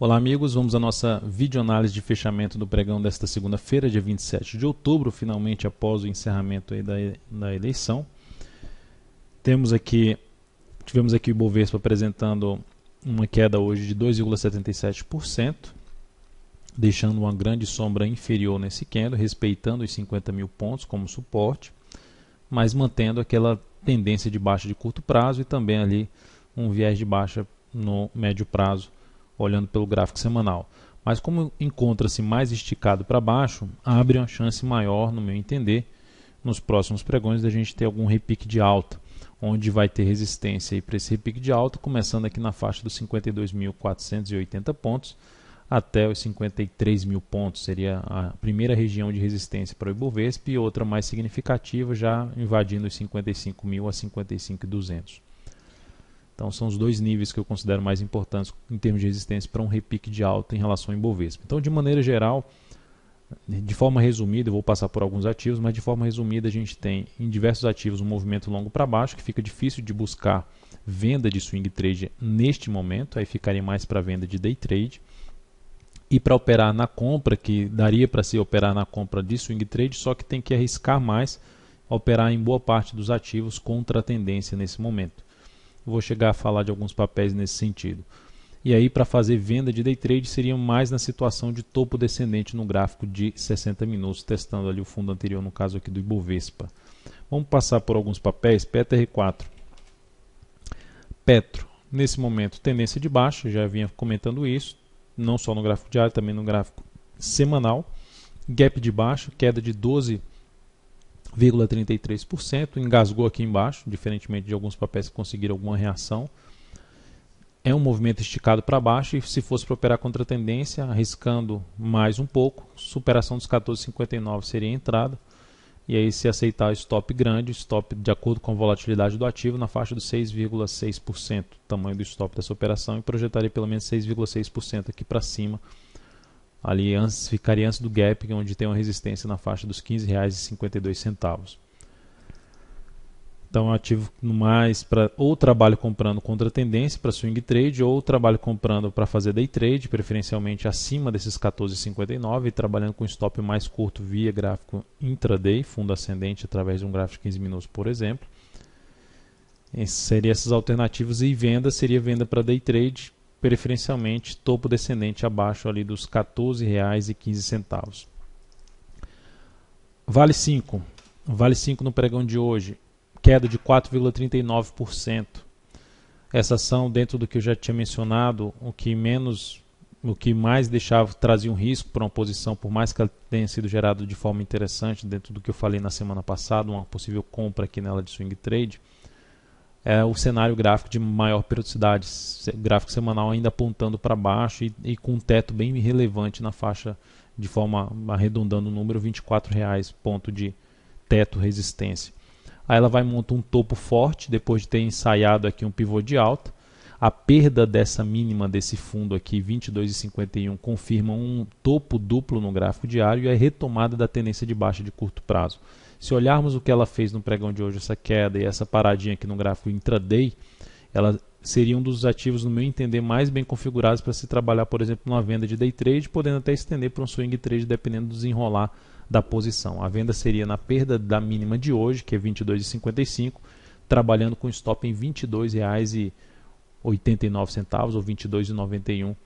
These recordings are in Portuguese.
Olá amigos, vamos à nossa videoanálise de fechamento do pregão desta segunda-feira, dia 27 de outubro, finalmente após o encerramento aí da eleição. Tivemos aqui o Ibovespa apresentando uma queda hoje de 2,77%, deixando uma grande sombra inferior nesse candle, respeitando os 50 mil pontos como suporte, mas mantendo aquela tendência de baixa de curto prazo e também ali um viés de baixa no médio prazo, olhando pelo gráfico semanal. Mas como encontra-se mais esticado para baixo, abre uma chance maior, no meu entender, nos próximos pregões da gente ter algum repique de alta, onde vai ter resistência para esse repique de alta, começando aqui na faixa dos 52.480 pontos até os 53 mil pontos, seria a primeira região de resistência para o Ibovespa, e outra mais significativa já invadindo os 55.000 a 55.200. Então são os dois níveis que eu considero mais importantes em termos de resistência para um repique de alta em relação ao Ibovespa. Então, de maneira geral, de forma resumida, eu vou passar por alguns ativos, mas de forma resumida a gente tem em diversos ativos um movimento longo para baixo, que fica difícil de buscar venda de swing trade neste momento, aí ficaria mais para venda de day trade. E para operar na compra, que daria para se operar na compra de swing trade, só que tem que arriscar mais, operar em boa parte dos ativos contra a tendência nesse momento. Vou chegar a falar de alguns papéis nesse sentido. E aí, para fazer venda de day trade, seria mais na situação de topo descendente no gráfico de 60 minutos, testando ali o fundo anterior, no caso aqui do Ibovespa. Vamos passar por alguns papéis. PetroR4. Petro, nesse momento, tendência de baixa, já vinha comentando isso, não só no gráfico diário, também no gráfico semanal. Gap de baixa, queda de 12,33%, engasgou aqui embaixo, diferentemente de alguns papéis que conseguiram alguma reação. É um movimento esticado para baixo e se fosse para operar contra a tendência, arriscando mais um pouco, superação dos 14,59 seria a entrada. E aí, se aceitar stop grande, stop de acordo com a volatilidade do ativo na faixa dos 6,6%, tamanho do stop dessa operação, e projetaria pelo menos 6,6% aqui para cima. Ali ficaria antes do gap, onde tem uma resistência na faixa dos R$ 15,52. Então, ativo mais para ou trabalho comprando contra a tendência para swing trade, ou trabalho comprando para fazer day trade, preferencialmente acima desses 14,59, e trabalhando com stop mais curto via gráfico intraday, fundo ascendente através de um gráfico de 15 minutos, por exemplo. Seriam essas alternativas, e venda seria venda para day trade, preferencialmente topo descendente abaixo ali dos R$ 14,15. Vale 5. Vale 5 no pregão de hoje, queda de 4,39%. Essa ação, dentro do que eu já tinha mencionado, o que mais trazia um risco para uma posição, por mais que ela tenha sido gerada de forma interessante, dentro do que eu falei na semana passada, uma possível compra aqui nela de swing trade, é o cenário gráfico de maior periodicidade, gráfico semanal ainda apontando para baixo e com um teto bem relevante na faixa, de forma arredondando o número, R$ 24, ponto de teto resistência. Aí ela vai montar um topo forte, depois de ter ensaiado aqui um pivô de alta. A perda dessa mínima desse fundo aqui, 22,51, confirma um topo duplo no gráfico diário e a retomada da tendência de baixa de curto prazo. Se olharmos o que ela fez no pregão de hoje, essa queda e essa paradinha aqui no gráfico intraday, ela seria um dos ativos, no meu entender, mais bem configurados para se trabalhar, por exemplo, numa venda de day trade, podendo até estender para um swing trade, dependendo do desenrolar da posição. A venda seria na perda da mínima de hoje, que é R$ 22,55, trabalhando com stop em R$ 22,89 ou R$ 22,91.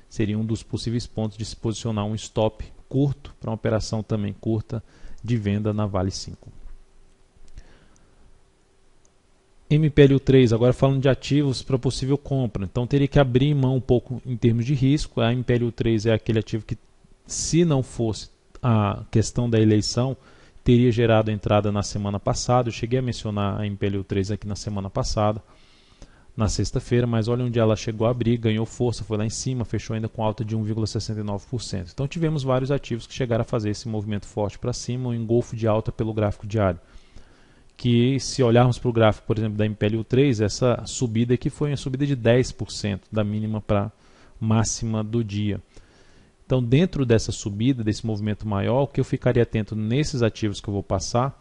Seria um dos possíveis pontos de se posicionar um stop curto, para uma operação também curta, de venda na Vale 5. MPLU3, agora falando de ativos para possível compra. Então teria que abrir mão um pouco em termos de risco. A MPLU3 é aquele ativo que, se não fosse a questão da eleição, teria gerado a entrada na semana passada. Eu cheguei a mencionar a MPLU3 aqui na semana passada, na sexta-feira, mas olha onde ela chegou a abrir, ganhou força, foi lá em cima, fechou ainda com alta de 1,69%. Então tivemos vários ativos que chegaram a fazer esse movimento forte para cima, um engolfo de alta pelo gráfico diário. Que, se olharmos para o gráfico, por exemplo, da MPLU3, essa subida aqui foi uma subida de 10% da mínima para máxima do dia. Então, dentro dessa subida, desse movimento maior, o que eu ficaria atento nesses ativos que eu vou passar,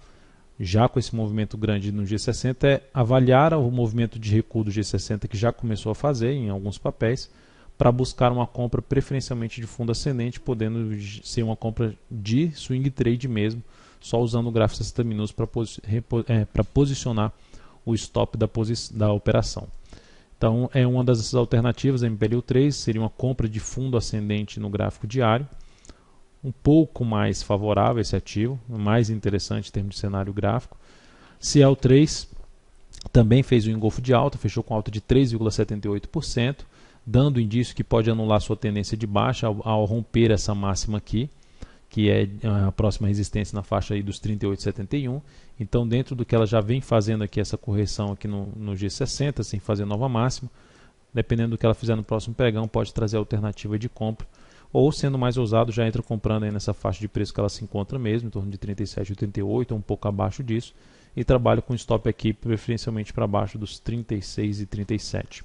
já com esse movimento grande no G60, é avaliar o movimento de recuo do G60 que já começou a fazer em alguns papéis, para buscar uma compra preferencialmente de fundo ascendente, podendo ser uma compra de swing trade mesmo, só usando o gráfico 60 minutos para posicionar o stop da operação. Então é uma das alternativas, a MPLU 3 seria uma compra de fundo ascendente no gráfico diário, um pouco mais favorável esse ativo, mais interessante em termos de cenário gráfico. CL3 também fez um engolfo de alta, fechou com alta de 3,78%, dando indício que pode anular sua tendência de baixa ao romper essa máxima aqui, que é a próxima resistência na faixa aí dos 38,71. Então, dentro do que ela já vem fazendo aqui, essa correção aqui no G60, sem fazer nova máxima, dependendo do que ela fizer no próximo pregão, pode trazer alternativa de compra, ou sendo mais ousado, já entra comprando aí nessa faixa de preço que ela se encontra mesmo, em torno de 37,88, ou um pouco abaixo disso, e trabalha com stop aqui preferencialmente para baixo dos 36,37.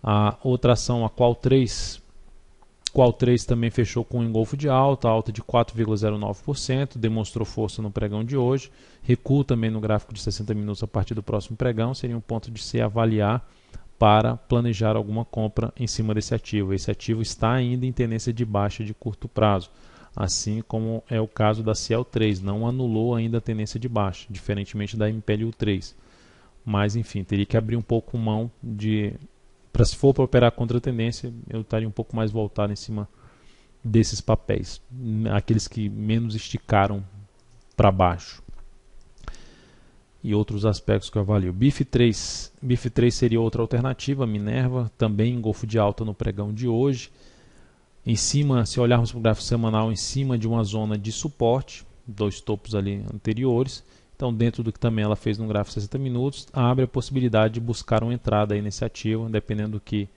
A outra ação, a Qual3 também fechou com um engolfo de alta de 4,09%, demonstrou força no pregão de hoje, recuo também no gráfico de 60 minutos a partir do próximo pregão, seria um ponto de se avaliar para planejar alguma compra em cima desse ativo. Esse ativo está ainda em tendência de baixa de curto prazo, assim como é o caso da CL3, não anulou ainda a tendência de baixa, diferentemente da MPLU 3. Mas enfim, teria que abrir um pouco mão se for para operar contra a tendência, eu estaria um pouco mais voltado em cima desses papéis, aqueles que menos esticaram para baixo. E outros aspectos que eu avalio. BIF3 seria outra alternativa, Minerva, também engolfo de alta no pregão de hoje. Em cima, se olharmos para o gráfico semanal, em cima de uma zona de suporte, dois topos ali anteriores. Então, dentro do que também ela fez no gráfico 60 minutos, abre a possibilidade de buscar uma entrada aí nesse ativo, dependendo do que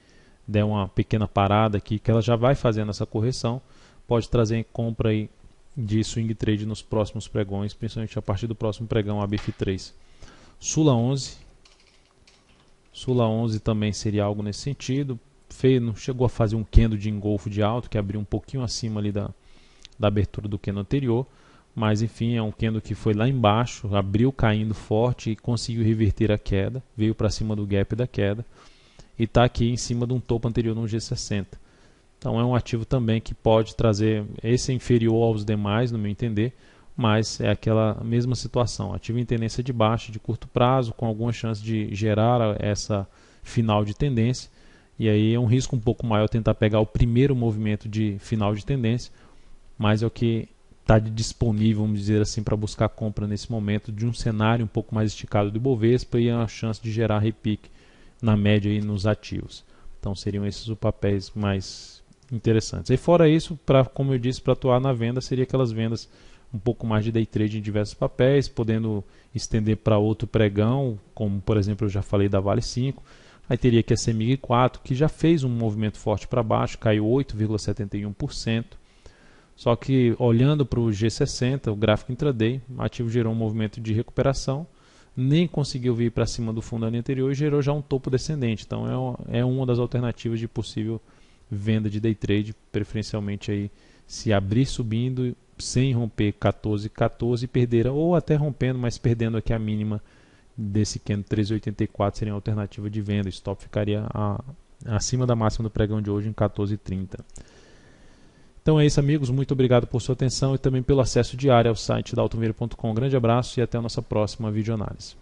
der uma pequena parada aqui, que ela já vai fazendo essa correção, pode trazer em compra aí de swing trade nos próximos pregões, principalmente a partir do próximo pregão, a BIF3. Sula 11 também seria algo nesse sentido, não chegou a fazer um candle de engolfo de alto, que abriu um pouquinho acima ali da abertura do candle anterior, mas enfim, é um candle que foi lá embaixo, abriu caindo forte e conseguiu reverter a queda, veio para cima do gap da queda e está aqui em cima de um topo anterior no G60. Então é um ativo também que pode trazer, esse é inferior aos demais no meu entender, mas é aquela mesma situação, ativo em tendência de baixa de curto prazo, com alguma chance de gerar essa final de tendência, e aí é um risco um pouco maior tentar pegar o primeiro movimento de final de tendência, mas é o que está disponível, vamos dizer assim, para buscar compra nesse momento de um cenário um pouco mais esticado do Ibovespa e a chance de gerar repique na média aí nos ativos. Então seriam esses os papéis mais interessantes. E fora isso, como eu disse, para atuar na venda, seria aquelas vendas um pouco mais de day trade em diversos papéis, podendo estender para outro pregão, como por exemplo eu já falei da Vale 5. Aí teria que a CEMIG 4, que já fez um movimento forte para baixo, caiu 8,71%. Só que olhando para o G60, o gráfico intraday, o ativo gerou um movimento de recuperação, nem conseguiu vir para cima do fundo anterior e gerou já um topo descendente. Então é uma das alternativas de possível venda de day trade, preferencialmente aí se abrir subindo sem romper 14,14 e perder, ou até rompendo, mas perdendo aqui a mínima desse candle 13,84 seria a alternativa de venda. O stop ficaria acima da máxima do pregão de hoje em 14,30. Então é isso, amigos, muito obrigado por sua atenção e também pelo acesso diário ao site da altomira.com. Um grande abraço e até a nossa próxima videoanálise.